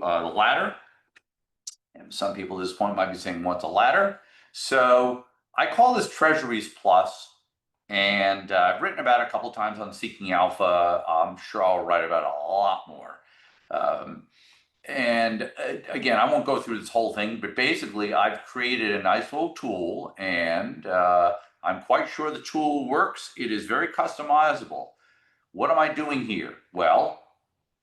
the ladder. And some people at this point might be saying, what's a ladder? So I call this Treasuries Plus, and I've written about it a couple times on Seeking Alpha. I'm sure I'll write about it a lot more. Again, I won't go through this whole thing, but basically I've created a nice little tool, and I'm quite sure the tool works. It is very customizable. What am I doing here? Well,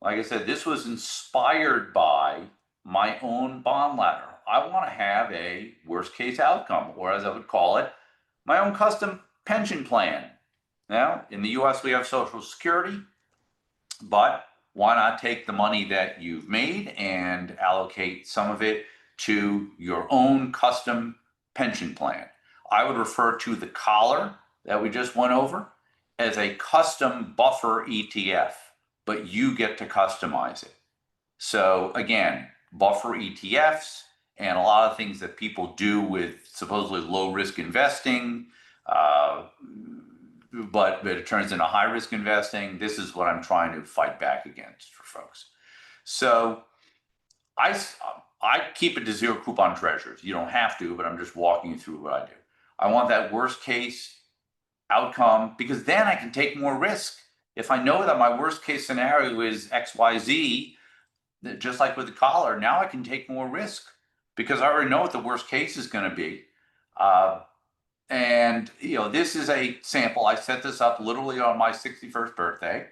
like I said, this was inspired by my own BondLadder. I want to have a worst case outcome, or as I would call it, my own custom pension plan. Now, in the US, we have Social Security, but why not take the money that you've made and allocate some of it to your own custom pension plan? I would refer to the collar that we just went over as a custom buffer ETF, but you get to customize it. So again, buffer ETFs and a lot of things that people do with supposedly low risk investing, but it turns into high risk investing. This is what I'm trying to fight back against for folks. So I keep it to zero coupon treasuries. You don't have to, but I'm just walking you through what I do. I want that worst case outcome because then I can take more risk. If I know that my worst case scenario is XYZ, just like with the collar, now I can take more risk because I already know what the worst case is going to be. And this is a sample. I set this up literally on my 61st birthday.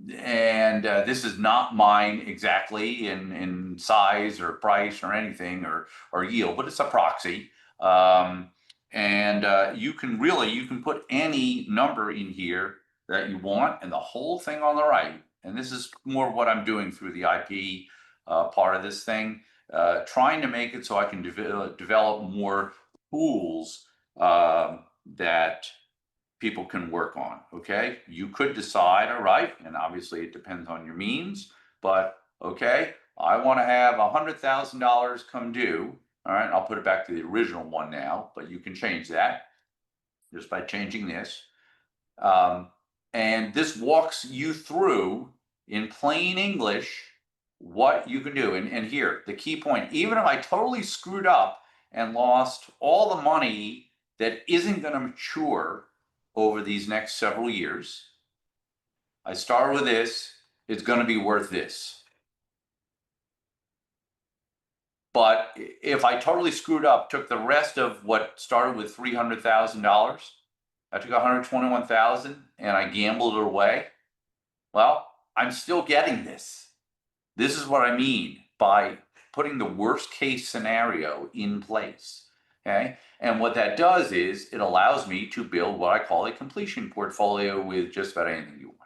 This is not mine exactly in size or price or anything or yield, but it's a proxy. You can put any number in here that you want, and the whole thing on the right. And this is more what I'm doing through the IP part of this thing, trying to make it so I can develop more tools that people can work on. Okay, you could decide, all right, and obviously it depends on your means, but okay, I want to have $100,000 come due. All right, I'll put it back to the original one now, but you can change that just by changing this. And this walks you through in plain English what you can do. And here, the key point, even if I totally screwed up and lost all the money that isn't going to mature over these next several years, I start with this, it's going to be worth this. But if I totally screwed up, took the rest of what started with $300,000, I took $121,000 and I gambled it away, well, I'm still getting this. This is what I mean by putting the worst case scenario in place, okay? And what that does is it allows me to build what I call a completion portfolio with just about anything you want.